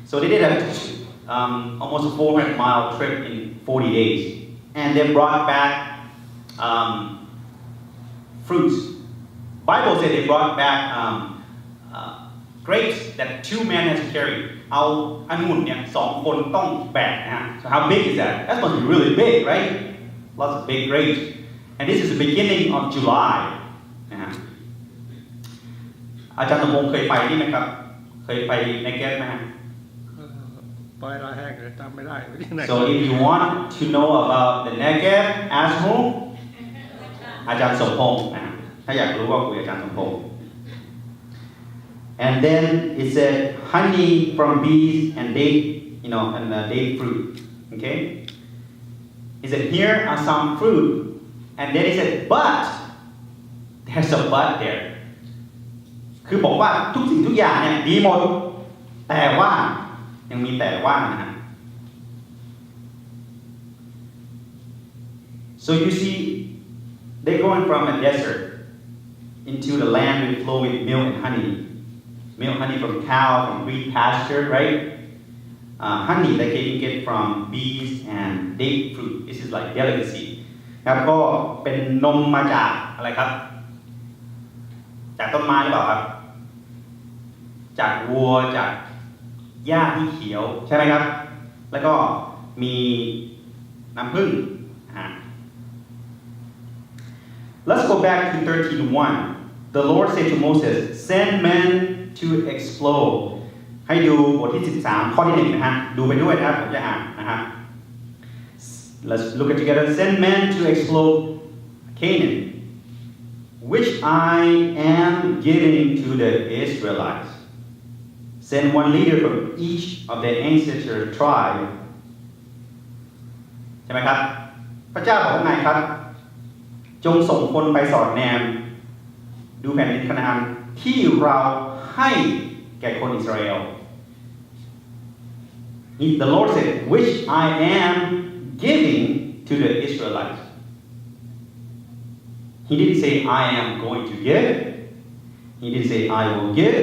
So they did almost a 400-mile trip in 40 days. And they brought back fruits. Bible said they brought back grapes that 2 men had to carry. เอาองุ่นเนี่ย2 คนต้องแบกนะฮะ So how big is that? That must be really big, right? Lots of big grapes. And this is the beginning of July. นะฮะอาจารย์สมพงษ์เคยไปนี่ไหมครับเคยไปในแก๊สไหมฮะไปลายแห้งเลยจำไม่ได้ So if you want to know about the Negev, ask who? อาจารย์สมพงษ์นะถ้าอยากรู้ก็คุยอาจารย์สมพงษ์ And then it said honey from bees and date, and date fruit. Okay? He said here are some fruit, and then he said but there's a but there. คือบอกว่าทุกสิ่งทุกอย่างเนี่ยดีหมดแต่ว่ายังมีแต่ว่านะฮะ So you see they're going from a desert into the land with flow with milk and honey from cow from green pasture, right? Honey that you can get from bees and date fruit. This is like delicacy. ครับก็เป็นนมมาจากอะไรครับจากต้นไม้หรือเปล่าครับจากวัวจากหญ้าที่เขียวใช่ไหมครับแล้วก็มีน้ำผึ้งLet's go back to 13:1. The Lord said to Moses, "Send men to explore." ให้ดูบทที่13ข้อที่1นะฮะดูไปด้วยนะครับผมจะอ่านนะฮะ Let's look at together. Send men to explore Canaan, which I am giving to the Israelites. Send one leader from each of their ancestor tribe. ใช่ไหมครับพระเจ้าบอกว่าไงครับจงส่งคนไปสอดแนมดูแผ่นดินคานาอันที่เราให้แก่คนอิสราเอล The Lord said, which I am giving to the Israelites. He didn't say I am going to give. He didn't say I will give.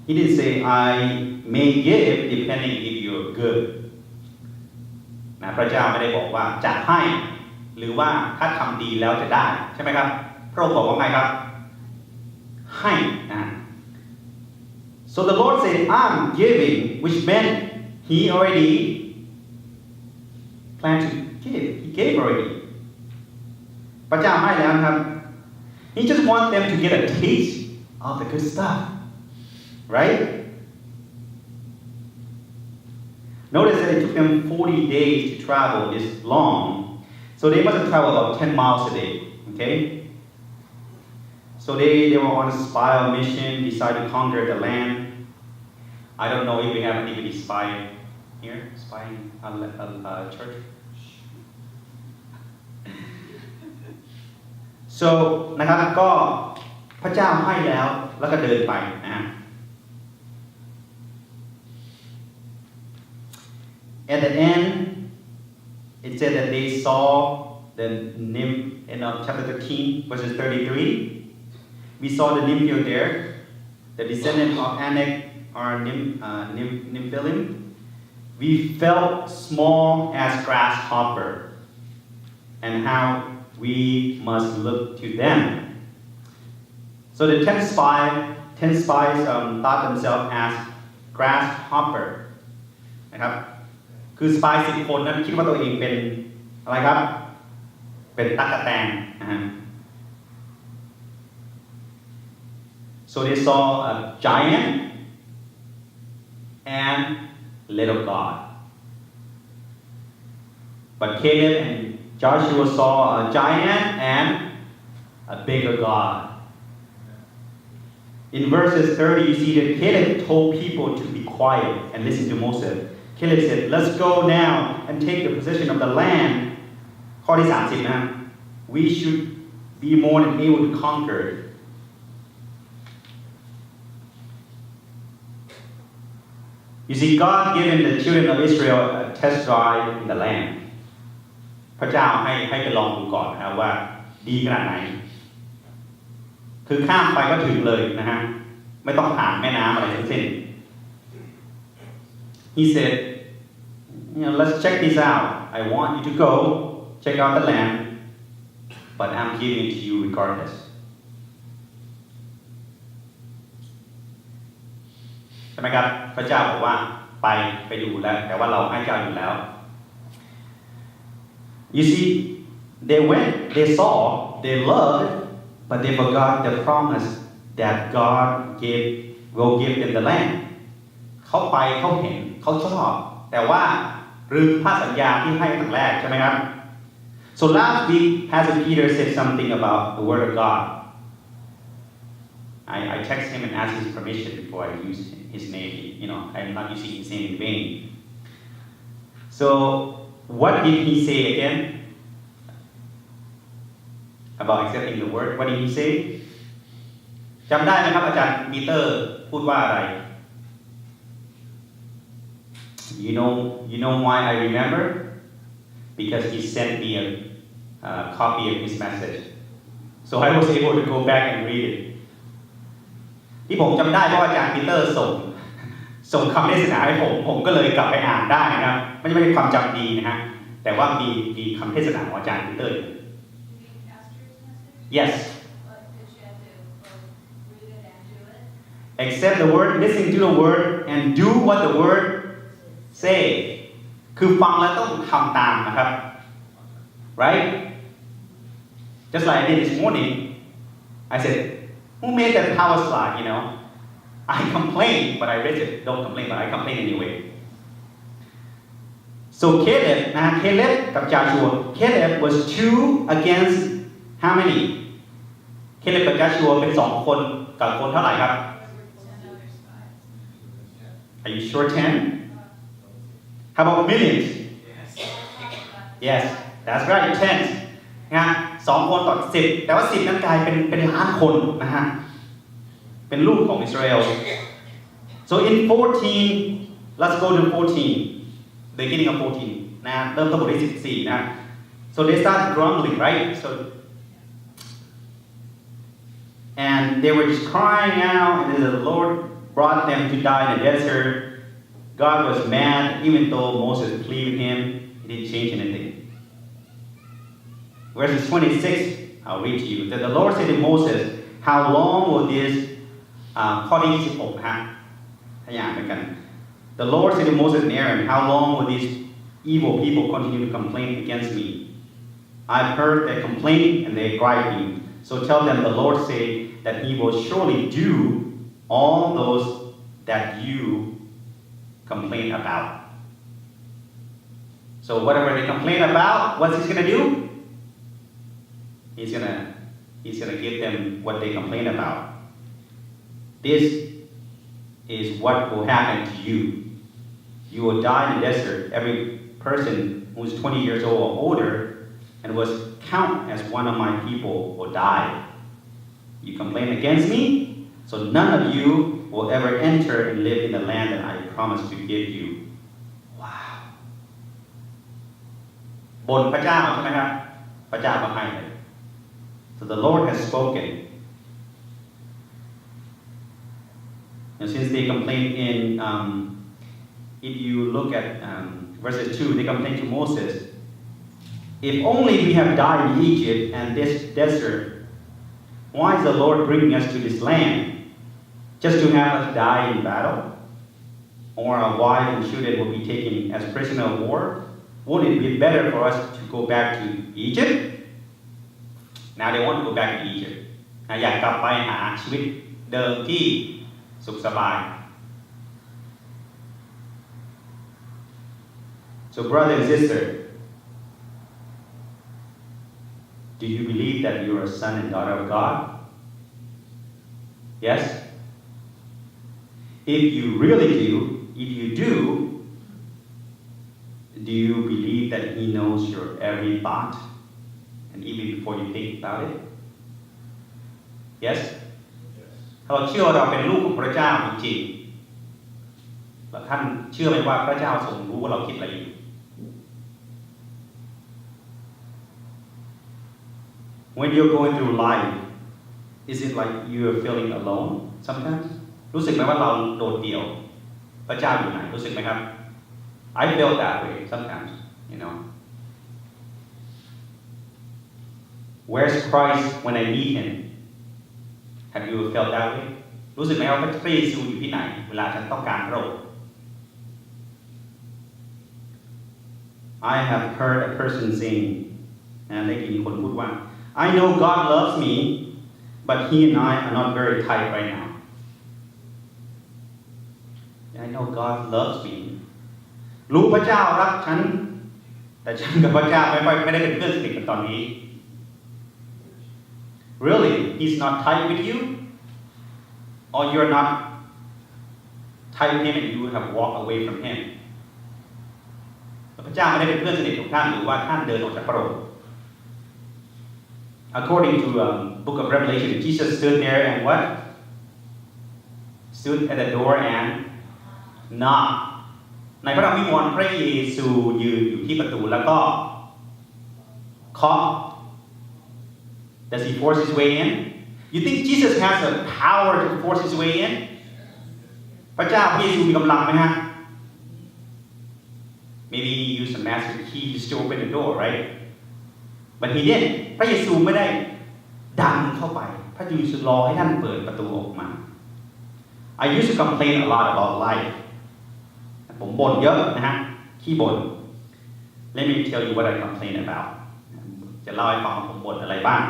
He didn't say I may give depending if you're good. นะพระเจ้าไม่ได้บอกว่าจะให้หรือว่าถ้าทำดีแล้วจะได้ใช่ไหมครับพระองค์บอกว่าไงครับให้นะ So the Lord said I'm giving which meant He already planned to give He gave already พระเจ้าให้แล้วครับ He just wants them to get a taste of the good stuff right Notice that it took them 40 days to travel this long.So they must have traveled about 10 miles a day, okay? So they were on a spy mission, decided to conquer the land. I don't know if we have anybody spy here, spying a church. So นะครับก็พระเจ้าให้แล้วก็เดินไปนะ At the end.It said that they saw the nymph in chapter 13, verses 33. We saw the nymph there, the descendant of Anak or Nymphilim. We felt small as grasshopper, and how we must look to them. So the 10 spies thought themselves as grasshopper. นะครับคือสปาย10 คนนั้นคิดว่าตัวเองเป็นอะไรครับเป็นตั๊กแตนนะฮะ So they saw a giant and little God. But Caleb and Joshua saw a giant and a bigger God. In verses 30 you see that Caleb told people to be quiet and listen to Moses.Caleb said, let's go now and take the possession of the land. ข้อที่30นะ We should be more than able to conquer. You see, God given the children of Israel a test drive in the land. พระเจ้าให้ไปลองดูก่อนนะว่าดีขนาดไหนคือข้ามไปก็ถึงเลยนะฮะไม่ต้องผ่านแม่น้ำอะไรทั้งสิ้น he said, let's check this out. I want you to go check out the land, but I'm giving it to you regardless. ใช่ไหมครับพระเจ้าบอกว่าไปดูแล้วแต่ว่าเราให้เจ้าอยู่แล้ว You see, they went, they saw, they loved, but they forgot the promise that God will give them the land. เขาไปเขาเห็นเขาชอบแต่ว่าลืมพระสัญญาที่ให้ครั้งแรกใช่ไหมครับ So last week Pastor Peter said something about the word of God. I text him and asked his permission before I use his name. I'm not using his name in vain. So what did he say again about accepting the word? What did he say? จำได้ไหมครับอาจารย์ปีเตอร์พูดว่าอะไร You know why I remember? Because he sent me a copy of his message. So I was able to go back and read it. ที่ผมจำได้เพราะอาจารย์ปีเตอร์ส่งคำเทศนาให้ผมก็เลยกลับไปอ่านได้นะครับไม่ใช่ความจำดีนะฮะแต่ว่ามีคำเทศนาของอาจารย์ปีเตอร์ Yes. Accept the word, listen to the word, and do what the word say. คือฟังแล้วต้องทำตามนะครับ right? Just like I did this morning, I said, who made that power slide, I complained, but I read it. Don't complain, but I complain anyway. So Caleb กับ Joshua, Caleb was 2 against how many? Caleb กับ Joshua เป็น2คนกับคนเท่าไหร่ครับ Are you sure 10? How about millions? Yes, that's right, 10 นะ2 คนต่อ 10แต่ว่า10นั้นกลายเป็นล้านคนนะฮะเป็นลูกของอิสราเอล So in 14 let's go to 14 beginning of 14นะเริ่มต้นบทที่14นะ So they start grumbling, right? And they were just crying out, and the Lord brought them to die in the desert. God was mad, even though Moses pleaded with him, he didn't change anything. Verses 26, I'll read to you. That the Lord said to Moses, how long will this, ข้อที่26ฮะถ้าอย่างเหมือนกัน The Lord said to Moses and Aaron, how long will these evil people continue to complain against me? I've heard their complaint and their griping. So tell them the Lord said that he will surely do all those that you complain about. So whatever they complain about, what's he going to do? He's going to give them what they complain about. This is what will happen to you. You will die in the desert. Every person who's 20 years old or older and was counted as one of my people will die. You complain against me, so none of you will ever enter and live in the land that I promised to give you. Wow. บนพระเจ้าใช่ไหมครับพระเจ้าก็ให้เลย So the Lord has spoken. And since they complained if you look at verses 2, they complained to Moses, if only we have died in Egypt and this desert, why is the Lord bringing us to this land? Just to have us die in battle? Or our wives and children will be taken as prisoner of war? Wouldn't it be better for us to go back to Egypt? Now they want to go back to Egypt. อยากกลับไปหาชีวิตเดิมที่สุขสบาย So brother and sister, do you believe that you are a son and daughter of God? Yes? If you really do, do you believe that he knows your every thought? And even before you think about it? Yes? ถ้าเราเชื่อว่าเราเป็นลูกของพระเจ้าจริงๆแล้วท่านเชื่อไหมว่าพระเจ้าทรงรู้ว่าเราคิดอะไรอยู่ When you're going through life, is it like you are feeling alone sometimes? รู้สึกไหมว่าเราโดดเดี่ยวพระเจ้าอยู่ไหนรู้สึกไหมครับ I felt that way sometimes, you know. Where's Christ when I need Him? Have you felt that way? รู้สึกไหมว่าพระเยซูอยู่ที่ไหนเวลาฉันต้องการพระองค์ I have heard a person saying ได้ยินคนพูดว่า I know God loves me but He and I are not very tight right now I know God loves me รู้พระเจ้ารักฉันแต่ฉันกับพระเจ้าไม่ได้เป็นเพื่อนสนิทกันตอนนี้ Really He's not tight with you or you're not tight with Him and you have walked away from Him พระเจ้าไม่ได้เป็นเพื่อนสนิทของท่านหรือว่าท่านเดินออกจากพระองค์ According to book of Revelation Jesus stood there and what stood at the door and knock ในพระธรรมวิวรณ์พระเยซูยืนอยู่ที่ประตูแล้วก็เคาะ Does He force His way in? You think Jesus has the power to force His way in? พระเจ้าพระเยซูมีกำลังไหมฮะ Maybe He used a master key just to open the door, right? But He didn't. พระเยซูไม่ได้ดันเข้าไปพระเยซูรอให้ท่านเปิดประตูออกมา I used to complain a lot about life ผมบ่นเยอะนะฮะขี้บ่น Let me tell you what I complain about จะเล่าให้ฟังว่าผมบ่นอะไรบ้าง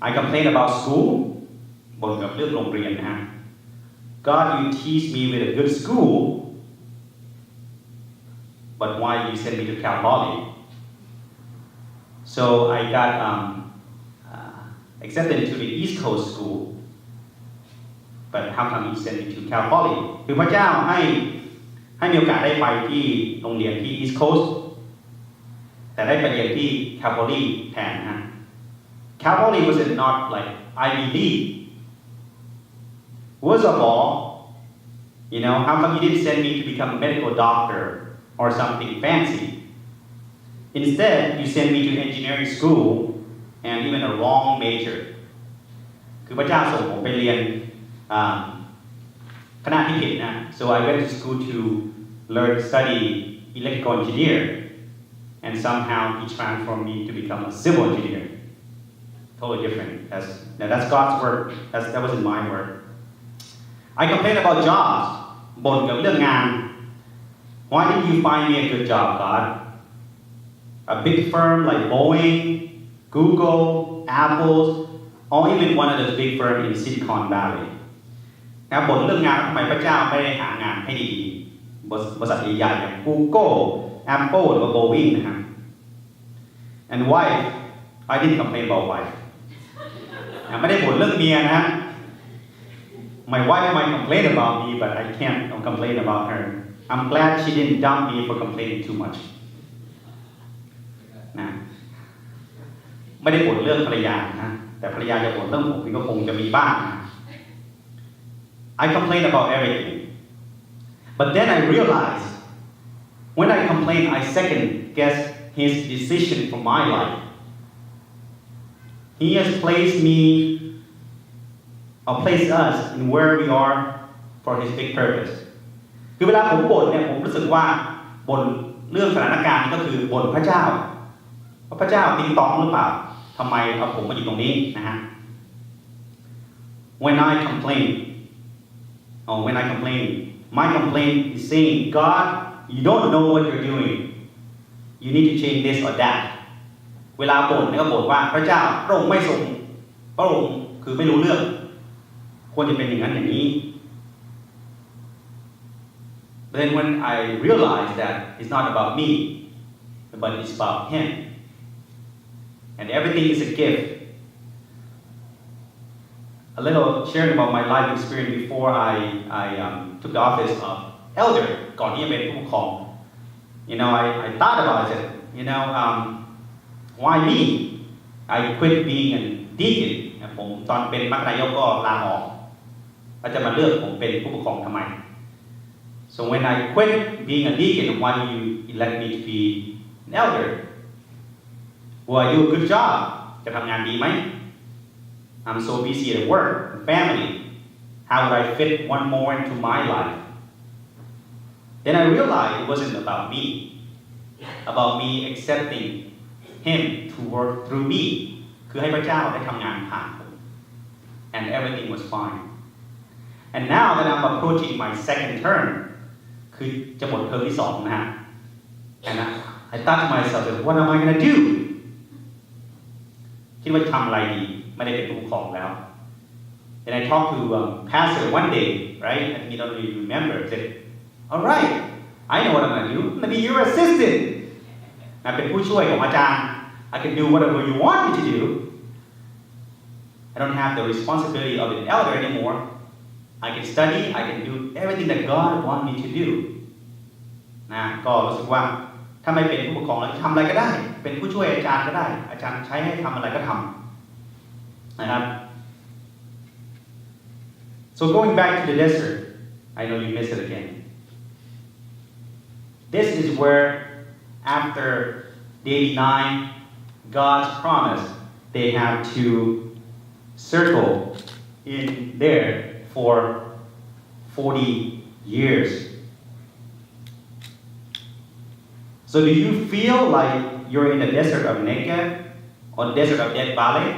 I complain about school บ่นกับเรื่องโรงเรียนนะฮะ God you teach me with a good school but why you send me to Cal Poly so I got accepted to the East Coast school but how come you send me to Cal Poly คือพระเจ้าให้มีโอกาสได้ไปที่โรงเรียนที่ East Coast แต่ได้ไปเรียนที่ Cal Poly แทนนะ Cal Poly was not like Ivy League Worst of all you know how come you didn't send me to become a medical doctor or something fancy instead you sent me to engineering school and even a wrong major คือพระเจ้าส่งผมไปเรียนคณะที่ผิดนะ so I went to school to study electrical engineer and somehow He transformed me to become a civil engineer totally different that's God's work that wasn't my work I complain about jobs บ่นกับเรื่องงาน why did you find me a good job God a big firm like Boeing Google Apple or even one of those big firms in Silicon Valleyนะบ่นเรื่องงานทำไมพระเจ้าไม่ได้หางานให้ดีๆบริษัทใหญ่ๆอย่าง Google Apple หรือว่า Boeing นะครับ and wife I didn't complain about wife ไม่ได้บ่นเรื่องเมียนะ My wife might complain about me but I can't complain about her I'm glad she didn't dump me for complaining too much นะไม่ได้บ่นเรื่องภรรยานะแต่ภรรยาจะบ่นเรื่องผมก็คงจะมีบ้างนะ I complain about everything but then I realized when I complain I second guess His decision for my life He has placed me or placed us in where we are for His big purpose คือเวลาผมบ่นเนี่ยผมรู้สึกว่าบ่นเรื่องสถานการณ์นี้ก็คือบ่นพระเจ้าว่าพระเจ้าติ๊งต้องหรือเปล่าทำไมเอาผมมาอยู่ตรงนี้นะฮะ When I complain my complaint is saying God you don't know what you're doing you need to change this or that เวลาบ่นเนี่ยก็บ่นว่าพระเจ้าพระองค์ไม่ทรงพระองค์คือไม่รู้เรื่องควรจะเป็นอย่างนั้นอย่างนี้ But then when I realized that it's not about me but it's about Him and everything is a gift a little sharing about my life experience before I took the office of elder ก่อนที่จะเป็นผู้ปกครอง you know I thought about it you know why me I quit being a deacon ผมตอนเป็นมัคคายกก็ลาออกแล้วจะมาเลือกผมเป็นผู้ปกครองทำไม so when I quit being a deacon why do you elect me to be an elder will I do a good job จะทำงานดีไหมI'm so busy at work and family how would I fit one more into my life Then I realized it wasn't about me accepting Him to work through me คือให้พระเจ้าได้ทำงานผ่านผม and everything was fine and now that I'm approaching my second term คือจะหมดเทอมที่2นะฮะ and I thought to myself what am I going to do คิดว่าจะทำอะไรดีไม่ได้เป็นผู้ปกครองแล้ว and I talked to pastor one day right and he don't really remember said all right I know what I'm going to do I'm going to be your assistant นะเป็นผู้ช่วยของอาจารย์ I can do whatever you want me to do I don't have the responsibility of an elder anymore I can study I can do everything that God wants me to do นะก็รู้สึกว่าถ้าไม่เป็นผู้ปกครองแล้วทำอะไรก็ได้เป็นผู้ช่วยอาจารย์ก็ได้อาจารย์ใช้ให้ทำอะไรก็ทำนะครับ so going back to the desert I know you missed it again this is where after day 9 God's promise they have to circle in there for 40 years so do you feel like you're in the desert of Negev or desert of Death Valley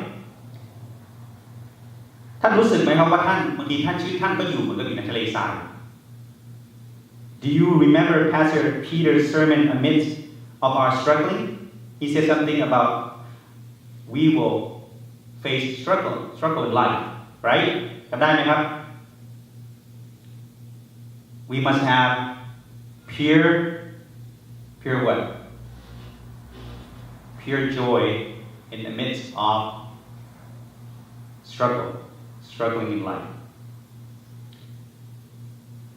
ท่านรู้สึกไหมครับว่าท่านบางทีท่านชีวิตท่านก็อยู่เหมือนกับอยู่ในทะเลทราย Do you remember Pastor Peter's sermon amidst of our struggling? He said something about we will face struggle in life, right? จำได้ไหมครับ We must have pure what? Pure joy in the midst of struggling in life.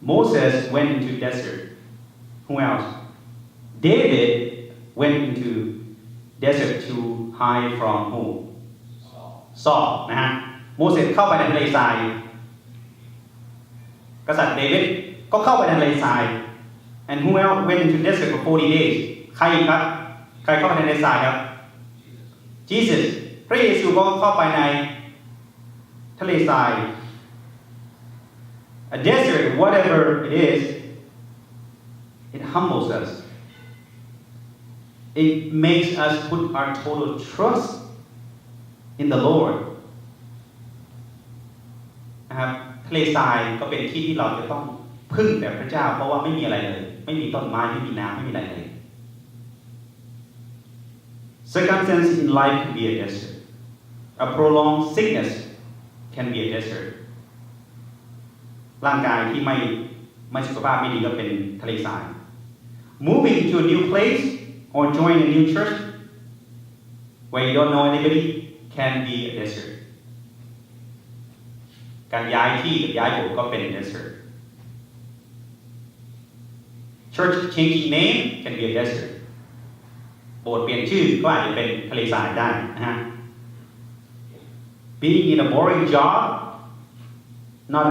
Moses went into desert. Who else? David went into desert to hide from who? Saul นะฮะโมเสสเข้าไปในทะเลทรายกษัตริย์เดวิดก็เข้าไปในทะเลทราย and who else went into desert for 40 days ใครครับใครเข้าไปในทะเลทรายครับ Jesus พระเยซูก็เข้าไปในทะเลทราย a desert whatever it is it humbles us it makes us put our total trust in the Lord นะครับทะเลทรายก็เป็นที่ที่เราจะต้องพึ่งแต่พระเจ้าเพราะว่าไม่มีอะไรเลยไม่มีต้นไม้ไม่มีน้ำไม่มีอะไรเลย Circumstances in life can be a desert a prolonged sickness can be a desert ร่างกายที่ไม่สุขภาพไม่ดีก็เป็นทะเลทราย Moving to a new place or joining a new church where you don't know anybody can be a desert การย้ายที่กับย้ายโบสถ์ก็เป็น desert Church changing name can be a desert โบสถ์เปลี่ยนชื่อก็อาจจะเป็นทะเลทรายได้นะฮะ Being in a boring job